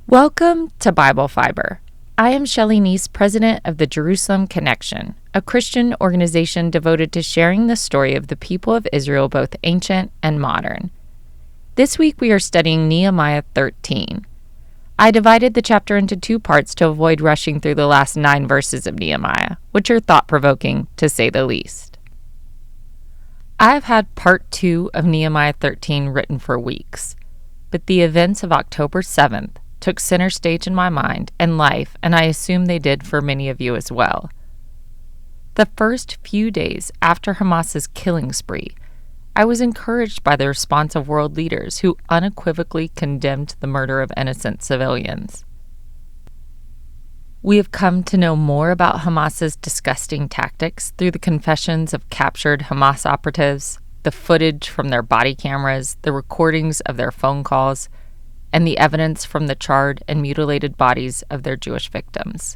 Welcome to Bible Fiber. I am Shelley Neese, president of the Jerusalem Connection, a Christian organization devoted to sharing the story of the people of Israel, both ancient and modern. This week we are studying Nehemiah 13. I divided the chapter into two parts to avoid rushing through the last 9 verses of Nehemiah, which are thought-provoking, to say the least. I have had part 2 of Nehemiah 13 written for weeks, but the events of October 7th took center stage in my mind and life, and I assume they did for many of you as well. The first few days after Hamas's killing spree, I was encouraged by the response of world leaders who unequivocally condemned the murder of innocent civilians. We have come to know more about Hamas's disgusting tactics through the confessions of captured Hamas operatives, the footage from their body cameras, the recordings of their phone calls, and the evidence from the charred and mutilated bodies of their Jewish victims.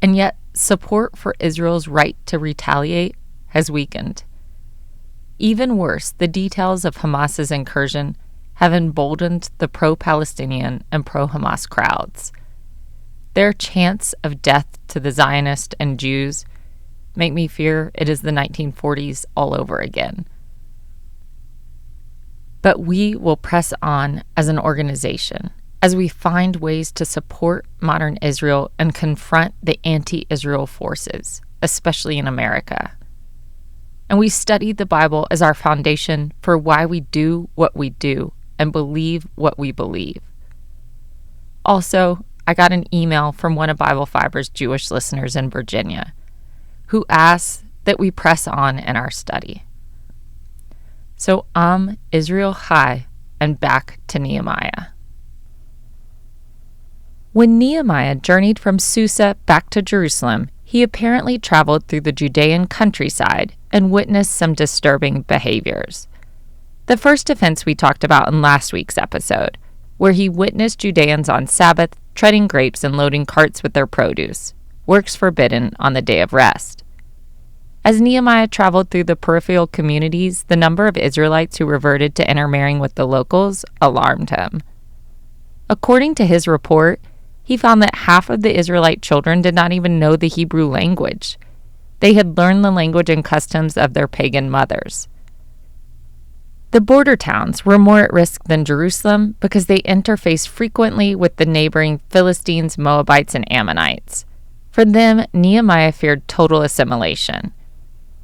And yet, support for Israel's right to retaliate has weakened. Even worse, the details of Hamas's incursion have emboldened the pro-Palestinian and pro-Hamas crowds. Their chants of death to the Zionists and Jews make me fear it is the 1940s all over again. But we will press on as an organization as we find ways to support modern Israel and confront the anti-Israel forces, especially in America. And we study the Bible as our foundation for why we do what we do and believe what we believe. Also, I got an email from one of Bible Fiber's Jewish listeners in Virginia who asks that we press on in our study. So Israel Chai, and back to Nehemiah. When Nehemiah journeyed from Susa back to Jerusalem, he apparently traveled through the Judean countryside and witnessed some disturbing behaviors. The first offense we talked about in last week's episode, where he witnessed Judeans on Sabbath treading grapes and loading carts with their produce, works forbidden on the day of rest. As Nehemiah traveled through the peripheral communities, the number of Israelites who reverted to intermarrying with the locals alarmed him. According to his report, he found that half of the Israelite children did not even know the Hebrew language. They had learned the language and customs of their pagan mothers. The border towns were more at risk than Jerusalem because they interfaced frequently with the neighboring Philistines, Moabites, and Ammonites. For them, Nehemiah feared total assimilation.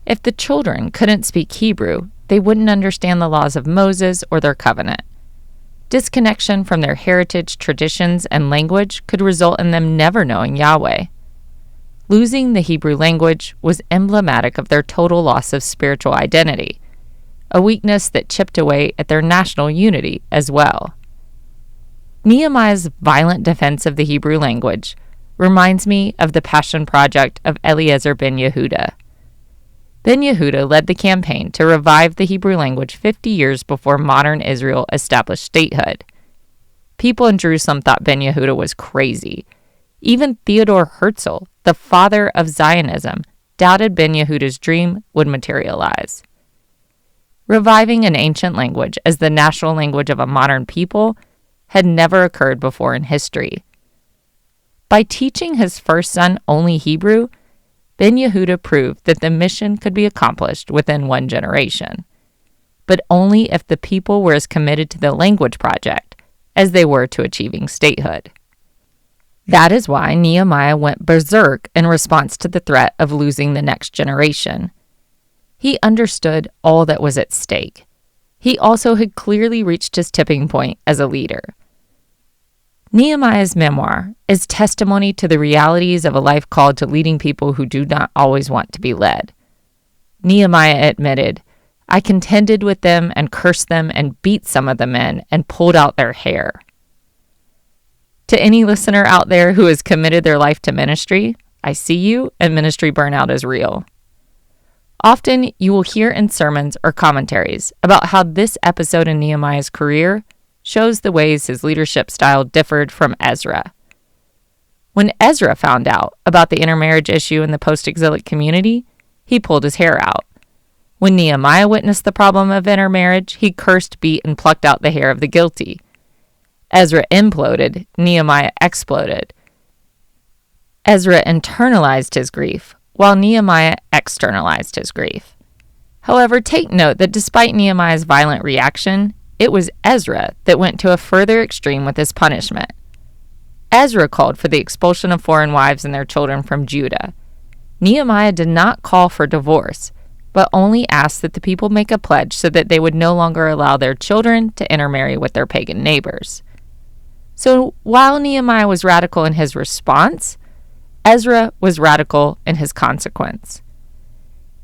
If the children couldn't speak Hebrew, they wouldn't understand the laws of Moses or their covenant. Disconnection from their heritage, traditions, and language could result in them never knowing Yahweh. Losing the Hebrew language was emblematic of their total loss of spiritual identity, a weakness that chipped away at their national unity as well. Nehemiah's violent defense of the Hebrew language reminds me of the passion project of Eliezer ben Yehuda. Ben Yehuda led the campaign to revive the Hebrew language 50 years before modern Israel established statehood. People in Jerusalem thought Ben Yehuda was crazy. Even Theodor Herzl, the father of Zionism, doubted Ben Yehuda's dream would materialize. Reviving an ancient language as the national language of a modern people had never occurred before in history. By teaching his first son only Hebrew, Ben Yehuda proved that the mission could be accomplished within one generation, but only if the people were as committed to the language project as they were to achieving statehood. That is why Nehemiah went berserk in response to the threat of losing the next generation. He understood all that was at stake. He also had clearly reached his tipping point as a leader. Nehemiah's memoir is testimony to the realities of a life called to leading people who do not always want to be led. Nehemiah admitted, "I contended with them and cursed them and beat some of the men and pulled out their hair." To any listener out there who has committed their life to ministry, I see you, and ministry burnout is real. Often you will hear in sermons or commentaries about how this episode in Nehemiah's career shows the ways his leadership style differed from Ezra. When Ezra found out about the intermarriage issue in the post-exilic community, he pulled his hair out. When Nehemiah witnessed the problem of intermarriage, he cursed, beat, and plucked out the hair of the guilty. Ezra imploded, Nehemiah exploded. Ezra internalized his grief, while Nehemiah externalized his grief. However, take note that despite Nehemiah's violent reaction, it was Ezra that went to a further extreme with his punishment. Ezra called for the expulsion of foreign wives and their children from Judah. Nehemiah did not call for divorce, but only asked that the people make a pledge so that they would no longer allow their children to intermarry with their pagan neighbors. So while Nehemiah was radical in his response, Ezra was radical in his consequence.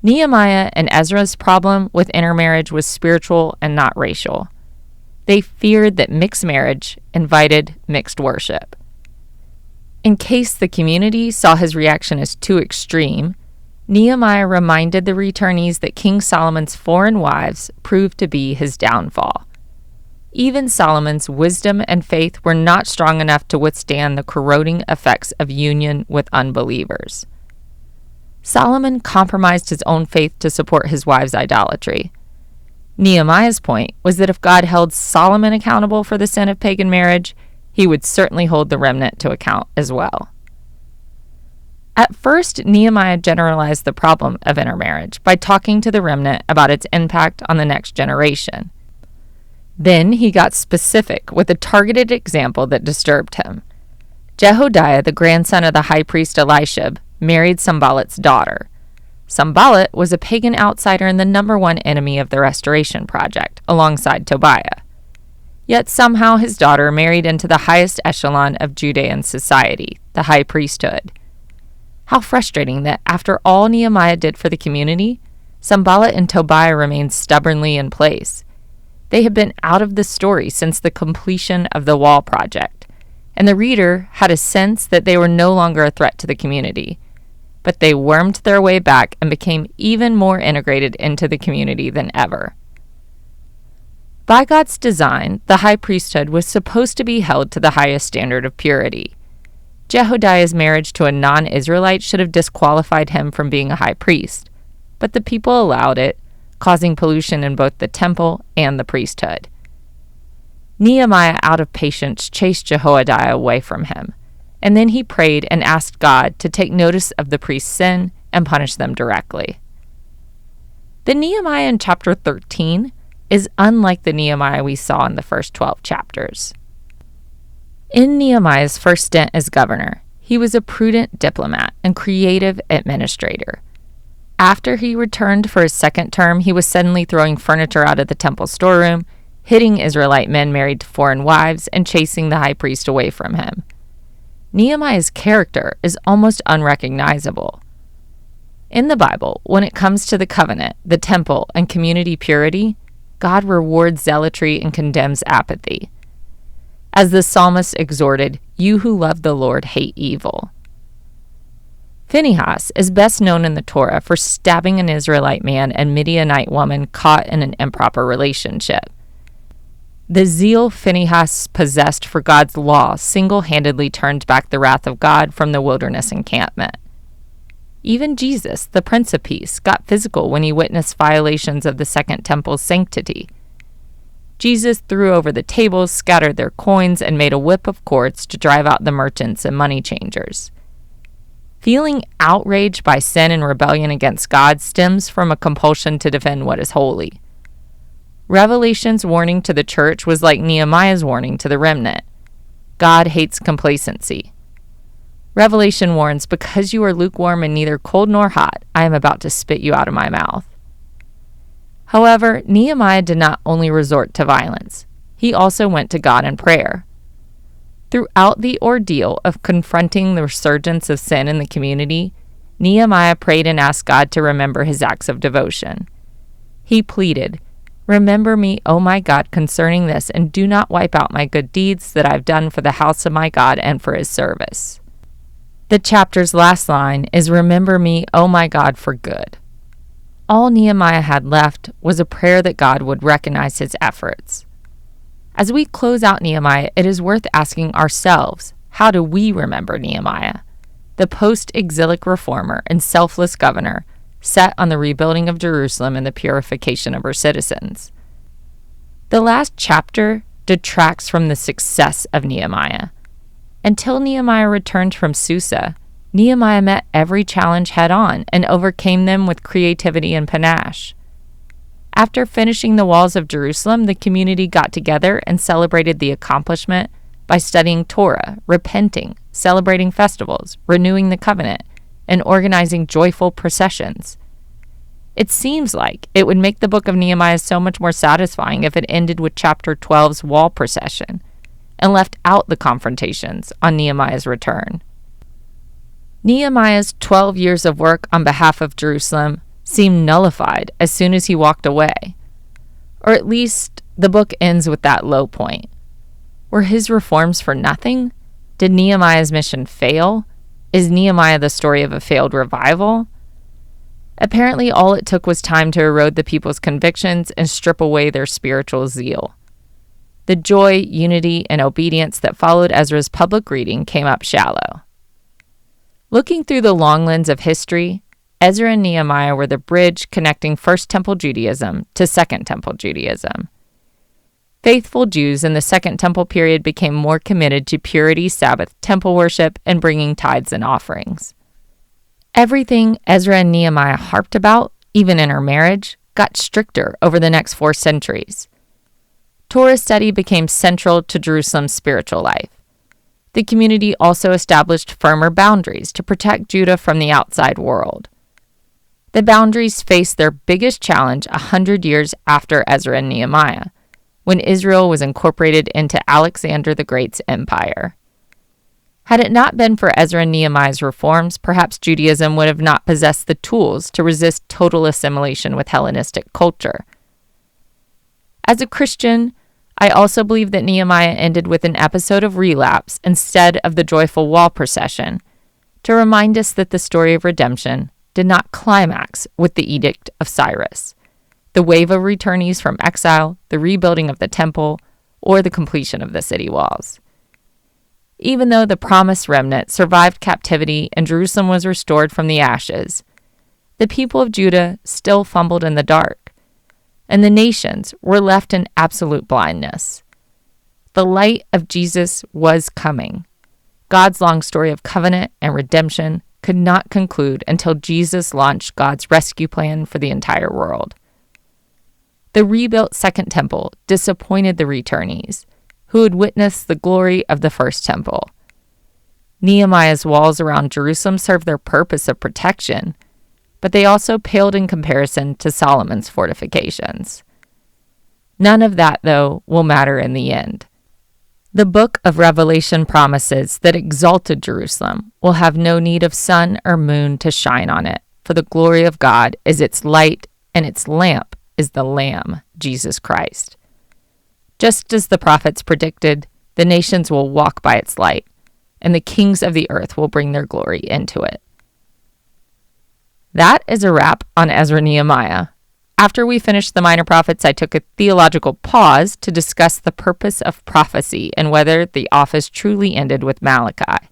Nehemiah and Ezra's problem with intermarriage was spiritual and not racial. They feared that mixed marriage invited mixed worship. In case the community saw his reaction as too extreme, Nehemiah reminded the returnees that King Solomon's foreign wives proved to be his downfall. Even Solomon's wisdom and faith were not strong enough to withstand the corroding effects of union with unbelievers. Solomon compromised his own faith to support his wives' idolatry. Nehemiah's point was that if God held Solomon accountable for the sin of pagan marriage, he would certainly hold the remnant to account as well. At first, Nehemiah generalized the problem of intermarriage by talking to the remnant about its impact on the next generation. Then he got specific with a targeted example that disturbed him. Jehodiah, the grandson of the high priest Elishib, married Sanballat's daughter. Sanballat was a pagan outsider and the number one enemy of the Restoration Project, alongside Tobiah. Yet somehow his daughter married into the highest echelon of Judean society, the high priesthood. How frustrating that after all Nehemiah did for the community, Sanballat and Tobiah remained stubbornly in place. They had been out of the story since the completion of the wall project, and the reader had a sense that they were no longer a threat to the community. But they wormed their way back and became even more integrated into the community than ever. By God's design, the high priesthood was supposed to be held to the highest standard of purity. Jehodiah's marriage to a non-Israelite should have disqualified him from being a high priest, but the people allowed it, causing pollution in both the temple and the priesthood. Nehemiah, out of patience, chased Jehodiah away from him, and then he prayed and asked God to take notice of the priest's sin and punish them directly. The Nehemiah in chapter 13 is unlike the Nehemiah we saw in the first 12 chapters. In Nehemiah's first stint as governor, he was a prudent diplomat and creative administrator. After he returned for his second term, he was suddenly throwing furniture out of the temple storeroom, hitting Israelite men married to foreign wives, and chasing the high priest away from him. Nehemiah's character is almost unrecognizable. In the Bible, when it comes to the covenant, the temple, and community purity, God rewards zealotry and condemns apathy. As the psalmist exhorted, "You who love the Lord hate evil." Phinehas is best known in the Torah for stabbing an Israelite man and Midianite woman caught in an improper relationship. The zeal Phinehas possessed for God's law single-handedly turned back the wrath of God from the wilderness encampment. Even Jesus, the Prince of Peace, got physical when he witnessed violations of the Second Temple's sanctity. Jesus threw over the tables, scattered their coins, and made a whip of cords to drive out the merchants and money changers. Feeling outraged by sin and rebellion against God stems from a compulsion to defend what is holy. Revelation's warning to the church was like Nehemiah's warning to the remnant. God hates complacency. Revelation warns, "Because you are lukewarm and neither cold nor hot, I am about to spit you out of my mouth." However, Nehemiah did not only resort to violence. He also went to God in prayer. Throughout the ordeal of confronting the resurgence of sin in the community, Nehemiah prayed and asked God to remember his acts of devotion. He pleaded, "Remember me, O my God, concerning this, and do not wipe out my good deeds that I've done for the house of my God and for his service." The chapter's last line is, "Remember me, O my God, for good." All Nehemiah had left was a prayer that God would recognize his efforts. As we close out Nehemiah, it is worth asking ourselves, how do we remember Nehemiah, the post-exilic reformer and selfless governor set on the rebuilding of Jerusalem and the purification of her citizens? The last chapter detracts from the success of Nehemiah. Until Nehemiah returned from Susa, Nehemiah met every challenge head-on and overcame them with creativity and panache. After finishing the walls of Jerusalem, the community got together and celebrated the accomplishment by studying Torah, repenting, celebrating festivals, renewing the covenant, and organizing joyful processions. It seems like it would make the book of Nehemiah so much more satisfying if it ended with chapter 12's wall procession and left out the confrontations on Nehemiah's return. Nehemiah's 12 years of work on behalf of Jerusalem seemed nullified as soon as he walked away. Or at least the book ends with that low point. Were his reforms for nothing? Did Nehemiah's mission fail? Is Nehemiah the story of a failed revival? Apparently, all it took was time to erode the people's convictions and strip away their spiritual zeal. The joy, unity, and obedience that followed Ezra's public reading came up shallow. Looking through the long lens of history, Ezra and Nehemiah were the bridge connecting First Temple Judaism to Second Temple Judaism. Faithful Jews in the Second Temple period became more committed to purity, Sabbath, temple worship, and bringing tithes and offerings. Everything Ezra and Nehemiah harped about, even in her marriage, got stricter over the next 4 centuries. Torah study became central to Jerusalem's spiritual life. The community also established firmer boundaries to protect Judah from the outside world. The boundaries faced their biggest challenge 100 years after Ezra and Nehemiah, when Israel was incorporated into Alexander the Great's empire. Had it not been for Ezra and Nehemiah's reforms, perhaps Judaism would have not possessed the tools to resist total assimilation with Hellenistic culture. As a Christian, I also believe that Nehemiah ended with an episode of relapse instead of the joyful wall procession, to remind us that the story of redemption did not climax with the Edict of Cyrus, the wave of returnees from exile, the rebuilding of the temple, or the completion of the city walls. Even though the promised remnant survived captivity and Jerusalem was restored from the ashes, the people of Judah still fumbled in the dark, and the nations were left in absolute blindness. The light of Jesus was coming. God's long story of covenant and redemption could not conclude until Jesus launched God's rescue plan for the entire world. The rebuilt Second Temple disappointed the returnees, who had witnessed the glory of the First Temple. Nehemiah's walls around Jerusalem served their purpose of protection, but they also paled in comparison to Solomon's fortifications. None of that, though, will matter in the end. The book of Revelation promises that exalted Jerusalem will have no need of sun or moon to shine on it, for the glory of God is its light, and its lamp is the Lamb, Jesus Christ. Just as the prophets predicted, the nations will walk by its light, and the kings of the earth will bring their glory into it. That is a wrap on Ezra and Nehemiah. After we finished the minor prophets, I took a theological pause to discuss the purpose of prophecy and whether the office truly ended with Malachi.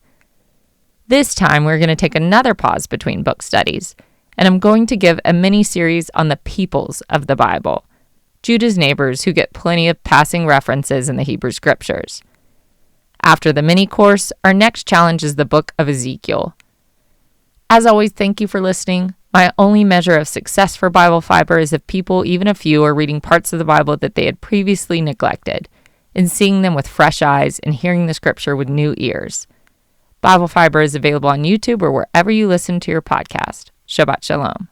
This time, we're going to take another pause between book studies, and I'm going to give a mini-series on the peoples of the Bible, Judah's neighbors who get plenty of passing references in the Hebrew Scriptures. After the mini-course, our next challenge is the book of Ezekiel. As always, thank you for listening. My only measure of success for Bible Fiber is if people, even a few, are reading parts of the Bible that they had previously neglected, and seeing them with fresh eyes and hearing the Scripture with new ears. Bible Fiber is available on YouTube or wherever you listen to your podcast. Shabbat Shalom.